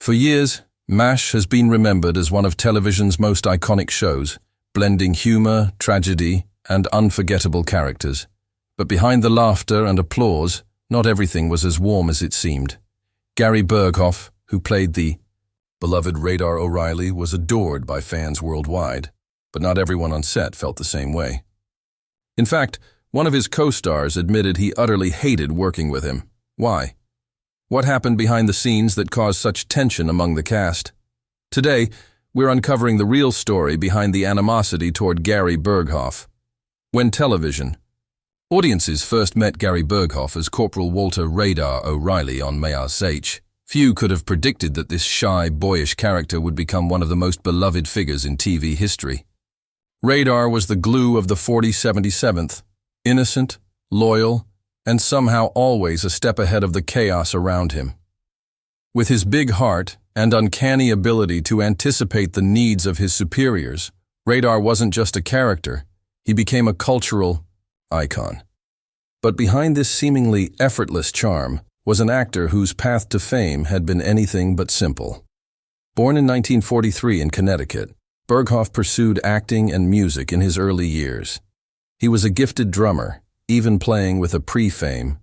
For years, MASH has been remembered as one of television's most iconic shows, blending humor, tragedy, and unforgettable characters. But behind the laughter and applause, not everything was as warm as it seemed. Gary Burghoff, who played the beloved Radar O'Reilly, was adored by fans worldwide, but not everyone on set felt the same way. In fact, one of his co-stars admitted he utterly hated working with him. Why? What happened behind the scenes that caused such tension among the cast? Today, we're uncovering the real story behind the animosity toward Gary Burghoff. When television. Audiences first met Gary Burghoff as Corporal Walter Radar O'Reilly on Mayars H. Few could have predicted that this shy, boyish character would become one of the most beloved figures in TV history. Radar was the glue of the 4077th, innocent, loyal, and somehow always a step ahead of the chaos around him. With his big heart and uncanny ability to anticipate the needs of his superiors, Radar wasn't just a character, he became a cultural icon. But behind this seemingly effortless charm was an actor whose path to fame had been anything but simple. Born in 1943 in Connecticut, Burghoff pursued acting and music in his early years. He was a gifted drummer, even playing with a pre-fame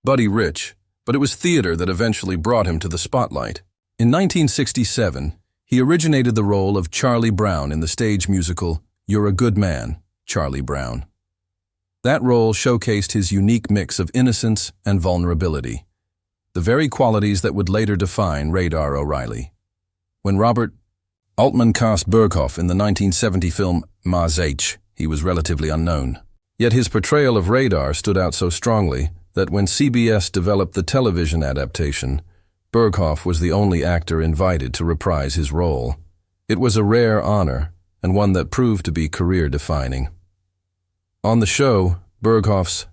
Buddy Rich, but it was theater that eventually brought him to the spotlight. In 1967, he originated the role of Charlie Brown in the stage musical You're a Good Man, Charlie Brown. That role showcased his unique mix of innocence and vulnerability, the very qualities that would later define Radar O'Reilly. When Robert Altman cast Burghoff in the 1970 film Mayars H., he was relatively unknown. Yet his portrayal of Radar stood out so strongly that when CBS developed the television adaptation, Burghoff was the only actor invited to reprise his role. It was a rare honor, and one that proved to be career-defining. On the show, Burghoff's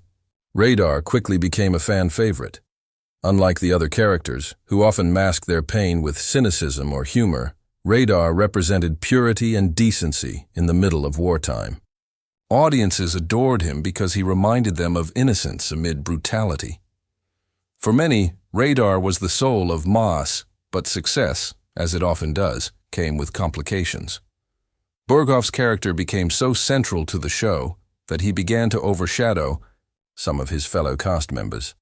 Radar quickly became a fan favorite. Unlike the other characters, who often masked their pain with cynicism or humor, Radar represented purity and decency in the middle of wartime. Audiences adored him because he reminded them of innocence amid brutality. For many, Radar was the soul of mass, but success, as it often does, came with complications. Burghoff's character became so central to the show that he began to overshadow some of his fellow cast members.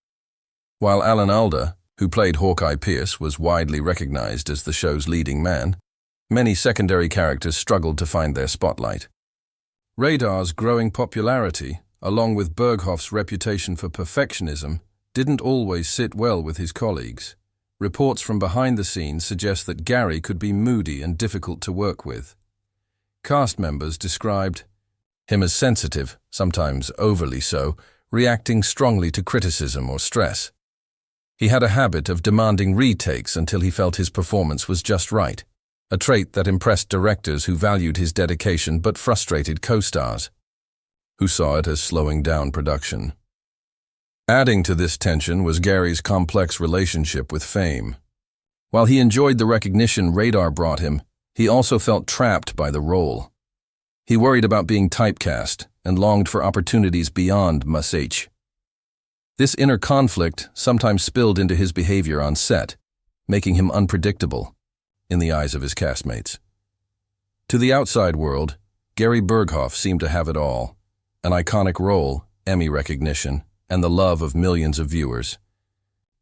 While Alan Alda, who played Hawkeye Pierce, was widely recognized as the show's leading man, many secondary characters struggled to find their spotlight. Radar's growing popularity, along with Burghoff's reputation for perfectionism, didn't always sit well with his colleagues. Reports from behind the scenes suggest that Gary could be moody and difficult to work with. Cast members described him as sensitive, sometimes overly so, reacting strongly to criticism or stress. He had a habit of demanding retakes until he felt his performance was just right, a trait that impressed directors who valued his dedication but frustrated co-stars, who saw it as slowing down production. Adding to this tension was Gary's complex relationship with fame. While he enjoyed the recognition Radar brought him, he also felt trapped by the role. He worried about being typecast and longed for opportunities beyond Mayars H. This inner conflict sometimes spilled into his behavior on set, making him unpredictable in the eyes of his castmates. To the outside world, Gary Burghoff seemed to have it all: an iconic role, Emmy recognition, and the love of millions of viewers.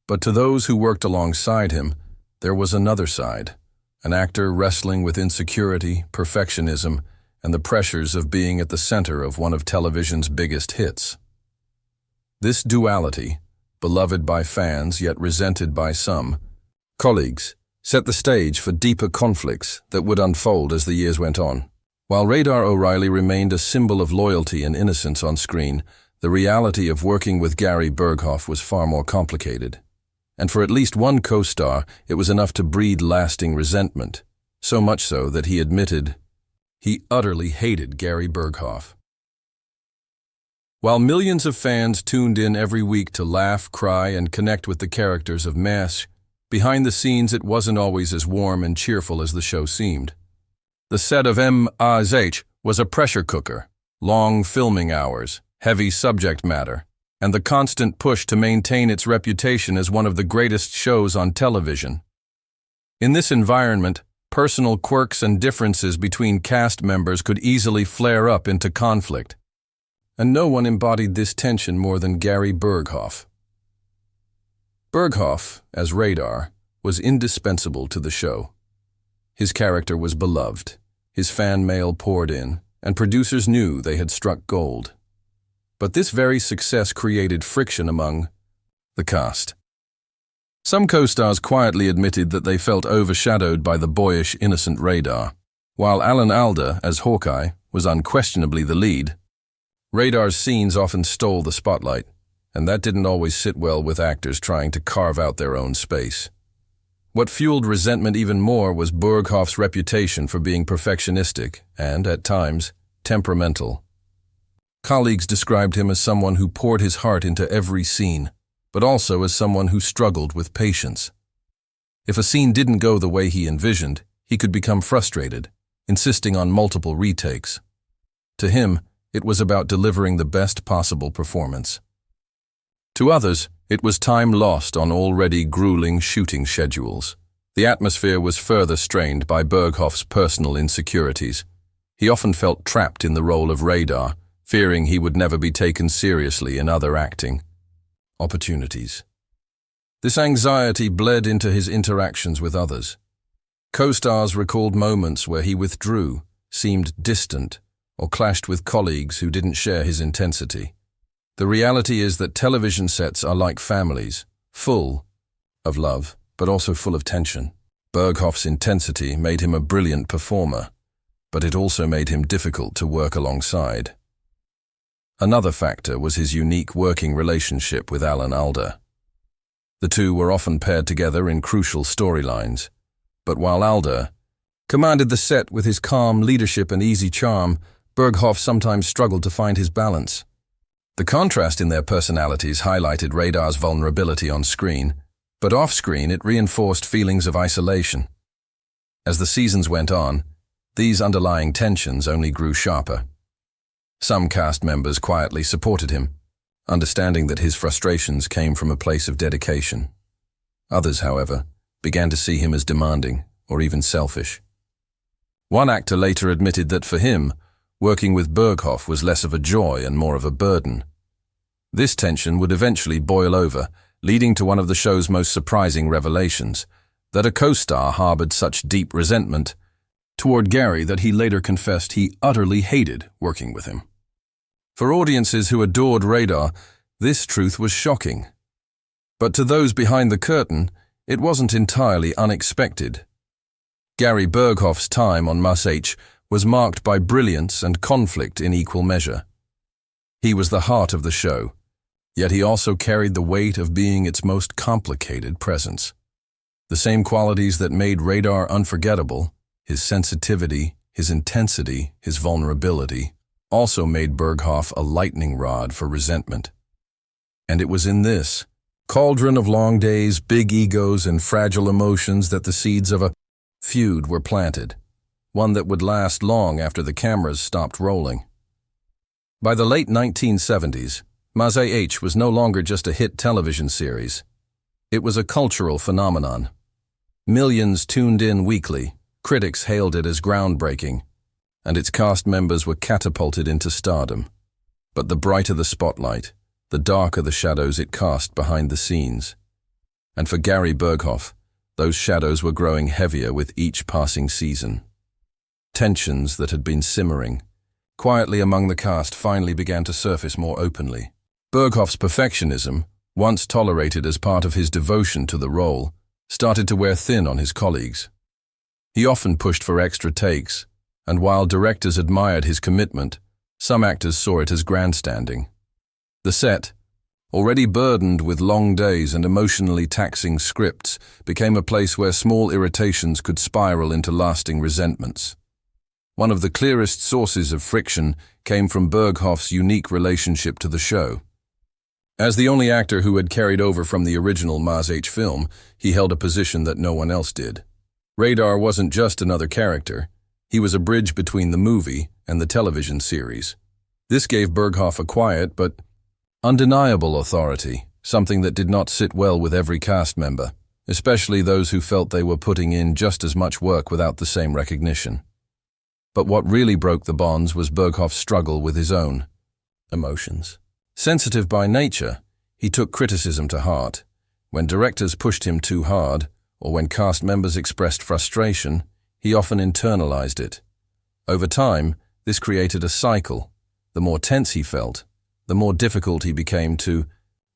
But to those who worked alongside him, there was another side, an actor wrestling with insecurity, perfectionism, and the pressures of being at the center of one of television's biggest hits. This duality, beloved by fans yet resented by some colleagues, set the stage for deeper conflicts that would unfold as the years went on. While Radar O'Reilly remained a symbol of loyalty and innocence on screen, the reality of working with Gary Burghoff was far more complicated. And for at least one co-star, it was enough to breed lasting resentment, so much so that he admitted he utterly hated Gary Burghoff. While millions of fans tuned in every week to laugh, cry, and connect with the characters of MASH, behind the scenes it wasn't always as warm and cheerful as the show seemed. The set of Mayars H was a pressure cooker, long filming hours, heavy subject matter, and the constant push to maintain its reputation as one of the greatest shows on television. In this environment, personal quirks and differences between cast members could easily flare up into conflict. And no one embodied this tension more than Gary Burghoff. Burghoff, as Radar, was indispensable to the show. His character was beloved, his fan mail poured in, and producers knew they had struck gold. But this very success created friction among the cast. Some co-stars quietly admitted that they felt overshadowed by the boyish, innocent Radar. While Alan Alda, as Hawkeye, was unquestionably the lead, Radar's scenes often stole the spotlight, and that didn't always sit well with actors trying to carve out their own space. What fueled resentment even more was Burghoff's reputation for being perfectionistic and, at times, temperamental. Colleagues described him as someone who poured his heart into every scene, but also as someone who struggled with patience. If a scene didn't go the way he envisioned, he could become frustrated, insisting on multiple retakes. To him, it was about delivering the best possible performance. To others, it was time lost on already grueling shooting schedules. The atmosphere was further strained by Burghoff's personal insecurities. He often felt trapped in the role of Radar, fearing he would never be taken seriously in other acting opportunities. This anxiety bled into his interactions with others. Co-stars recalled moments where he withdrew, seemed distant, or clashed with colleagues who didn't share his intensity. The reality is that television sets are like families, full of love, but also full of tension. Burghoff's intensity made him a brilliant performer, but it also made him difficult to work alongside. Another factor was his unique working relationship with Alan Alda. The two were often paired together in crucial storylines, but while Alda commanded the set with his calm leadership and easy charm, Burghoff sometimes struggled to find his balance. The contrast in their personalities highlighted Radar's vulnerability on screen, but off-screen it reinforced feelings of isolation. As the seasons went on, these underlying tensions only grew sharper. Some cast members quietly supported him, understanding that his frustrations came from a place of dedication. Others, however, began to see him as demanding or even selfish. One actor later admitted that for him, working with Burghoff was less of a joy and more of a burden. This tension would eventually boil over, leading to one of the show's most surprising revelations, that a co-star harbored such deep resentment toward Gary that he later confessed he utterly hated working with him. For audiences who adored Radar, this truth was shocking. But to those behind the curtain, it wasn't entirely unexpected. Gary Burghoff's time on Must H was marked by brilliance and conflict in equal measure. He was the heart of the show, yet he also carried the weight of being its most complicated presence. The same qualities that made Radar unforgettable, his sensitivity, his intensity, his vulnerability, also made Burghoff a lightning rod for resentment. And it was in this cauldron of long days, big egos, and fragile emotions that the seeds of a feud were planted, one that would last long after the cameras stopped rolling. By the late 1970s, Must H was no longer just a hit television series. It was a cultural phenomenon. Millions tuned in weekly, critics hailed it as groundbreaking, and its cast members were catapulted into stardom. But the brighter the spotlight, the darker the shadows it cast behind the scenes. And for Gary Burghoff, those shadows were growing heavier with each passing season. Tensions that had been simmering quietly among the cast finally began to surface more openly. Burghoff's perfectionism, once tolerated as part of his devotion to the role, started to wear thin on his colleagues. He often pushed for extra takes, and while directors admired his commitment, some actors saw it as grandstanding. The set, already burdened with long days and emotionally taxing scripts, became a place where small irritations could spiral into lasting resentments. One of the clearest sources of friction came from Burghoff's unique relationship to the show. As the only actor who had carried over from the original Must H film, he held a position that no one else did. Radar wasn't just another character. He was a bridge between the movie and the television series. This gave Burghoff a quiet but undeniable authority, something that did not sit well with every cast member. especially those who felt they were putting in just as much work without the same recognition. But what really broke the bonds was Burghoff's struggle with his own emotions. Sensitive by nature, he took criticism to heart. When directors pushed him too hard, or when cast members expressed frustration, he often internalized it. Over time, this created a cycle. The more tense he felt, the more difficult he became to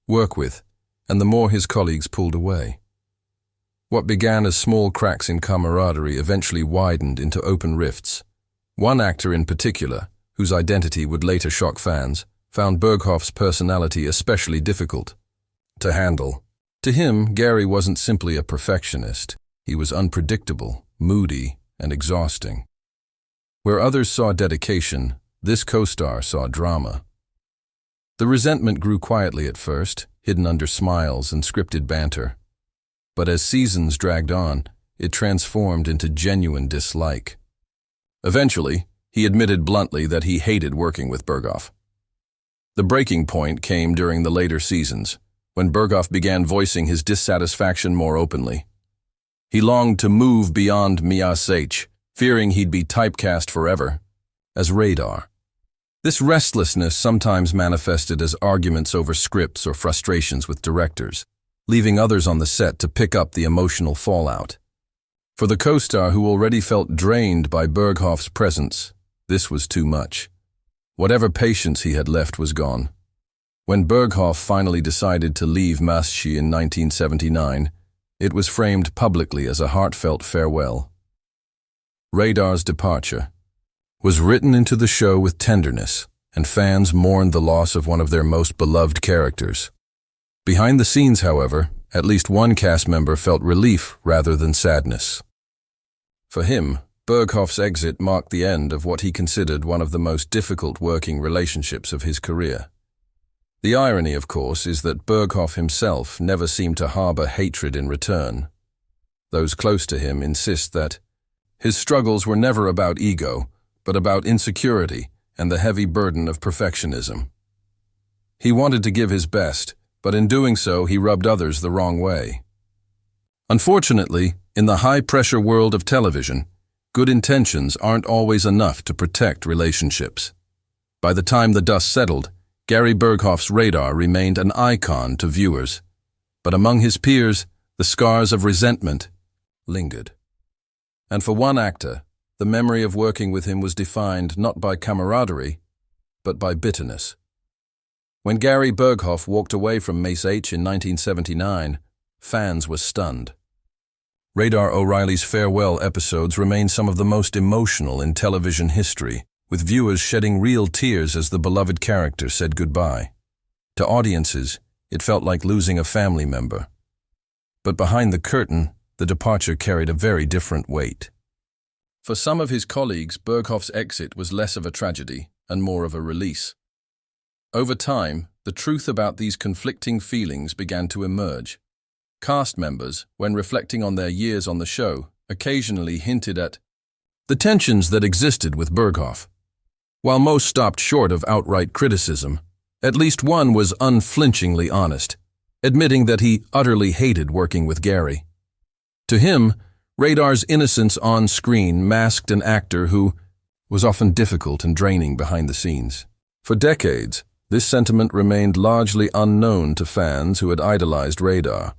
work with, and the more his colleagues pulled away. What began as small cracks in camaraderie eventually widened into open rifts. One actor in particular, whose identity would later shock fans, found Burghoff's personality especially difficult to handle. To him, Gary wasn't simply a perfectionist. He was unpredictable, moody, and exhausting. Where others saw dedication, this co-star saw drama. The resentment grew quietly at first, hidden under smiles and scripted banter. But as seasons dragged on, it transformed into genuine dislike. Eventually, he admitted bluntly that he hated working with Burghoff. The breaking point came during the later seasons, when Burghoff began voicing his dissatisfaction more openly. He longed to move beyond Mias, fearing he'd be typecast forever as Radar. This restlessness sometimes manifested as arguments over scripts or frustrations with directors, leaving others on the set to pick up the emotional fallout. For the co-star who already felt drained by Burghoff's presence, this was too much. Whatever patience he had left was gone. When Burghoff finally decided to leave Maschi in 1979, it was framed publicly as a heartfelt farewell. Radar's departure was written into the show with tenderness, and fans mourned the loss of one of their most beloved characters. Behind the scenes, however, at least one cast member felt relief rather than sadness. For him, Burghoff's exit marked the end of what he considered one of the most difficult working relationships of his career. The irony, of course, is that Burghoff himself never seemed to harbor hatred in return. Those close to him insist that his struggles were never about ego, but about insecurity and the heavy burden of perfectionism. He wanted to give his best, but in doing so, he rubbed others the wrong way. Unfortunately, in the high-pressure world of television, good intentions aren't always enough to protect relationships. By the time the dust settled, Gary Burghoff's Radar remained an icon to viewers, but among his peers, the scars of resentment lingered. And for one actor, the memory of working with him was defined not by camaraderie, but by bitterness. When Gary Burghoff walked away from Mace H in 1979, fans were stunned. Radar O'Reilly's farewell episodes remain some of the most emotional in television history, with viewers shedding real tears as the beloved character said goodbye. To audiences, it felt like losing a family member. But behind the curtain, the departure carried a very different weight. For some of his colleagues, Burghoff's exit was less of a tragedy and more of a release. Over time, the truth about these conflicting feelings began to emerge. Cast members, when reflecting on their years on the show, occasionally hinted at the tensions that existed with Burghoff. While most stopped short of outright criticism, at least one was unflinchingly honest, admitting that he utterly hated working with Gary. To him, Radar's innocence on screen masked an actor who was often difficult and draining behind the scenes. For decades, this sentiment remained largely unknown to fans who had idolized Radar.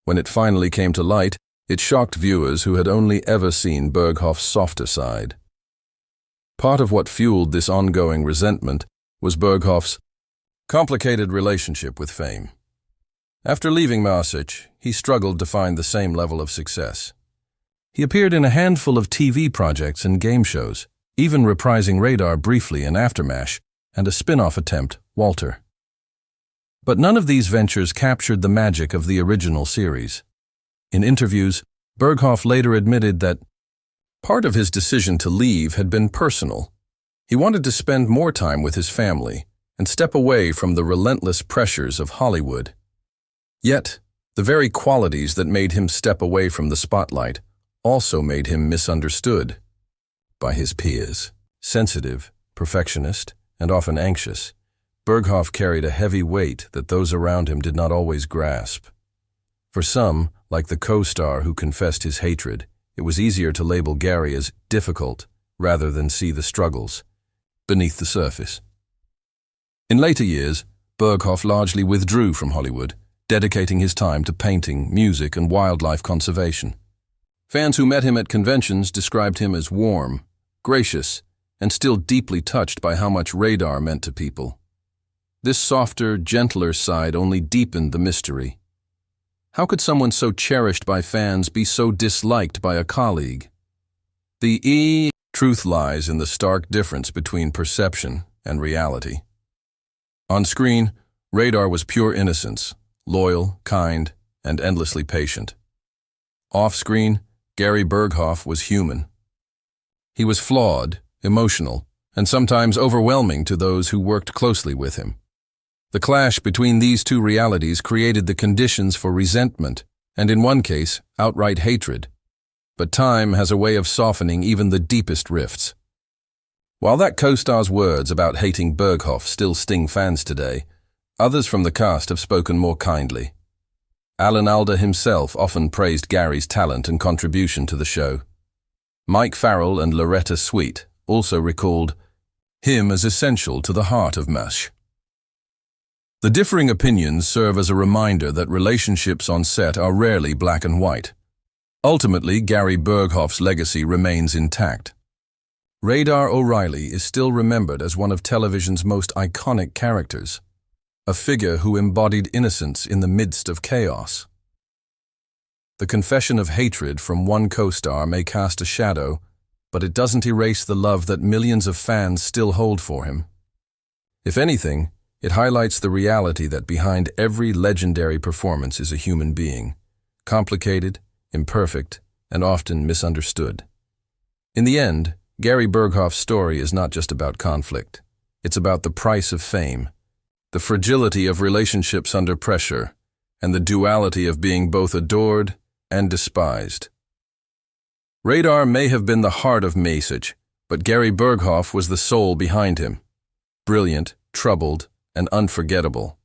When it finally came to light, it shocked viewers who had only ever seen Burghoff's softer side. Part of what fueled this ongoing resentment was Burghoff's complicated relationship with fame. After leaving Marsic, he struggled to find the same level of success. He appeared in a handful of TV projects and game shows, even reprising Radar briefly in Aftermath and a spin-off attempt, Walter. But none of these ventures captured the magic of the original series. In interviews, Burghoff later admitted that part of his decision to leave had been personal. He wanted to spend more time with his family and step away from the relentless pressures of Hollywood. Yet, the very qualities that made him step away from the spotlight also made him misunderstood by his peers. Sensitive, perfectionist, and often anxious, Burghoff carried a heavy weight that those around him did not always grasp. For some, Like the co-star who confessed his hatred, it was easier to label Gary as difficult rather than see the struggles beneath the surface. In later years, Burghoff largely withdrew from Hollywood, dedicating his time to painting, music, and wildlife conservation. Fans who met him at conventions described him as warm, gracious, and still deeply touched by how much Radar meant to people. This softer, gentler side only deepened the mystery. How could someone so cherished by fans be so disliked by a colleague? The truth lies in the stark difference between perception and reality. On screen, Radar was pure innocence, loyal, kind, and endlessly patient. Off-screen, Gary Burghoff was human. He was flawed, emotional, and sometimes overwhelming to those who worked closely with him. The clash between these two realities created the conditions for resentment, and in one case, outright hatred. But time has a way of softening even the deepest rifts. While that co-star's words about hating Burghoff still sting fans today, others from the cast have spoken more kindly. Alan Alda himself often praised Gary's talent and contribution to the show. Mike Farrell and Loretta Sweet also recalled him as essential to the heart of MASH. The differing opinions serve as a reminder that relationships on set are rarely black and white. Ultimately, Gary Burghoff's legacy remains intact. Radar O'Reilly is still remembered as one of television's most iconic characters, a figure who embodied innocence in the midst of chaos. The confession of hatred from one co-star may cast a shadow, but it doesn't erase the love that millions of fans still hold for him. If anything, it highlights the reality that behind every legendary performance is a human being, complicated, imperfect, and often misunderstood. In the end, Gary Burghoff's story is not just about conflict. It's about the price of fame, the fragility of relationships under pressure, and the duality of being both adored and despised. Radar may have been the heart of Message, but Gary Burghoff was the soul behind him. Brilliant, troubled, and unforgettable.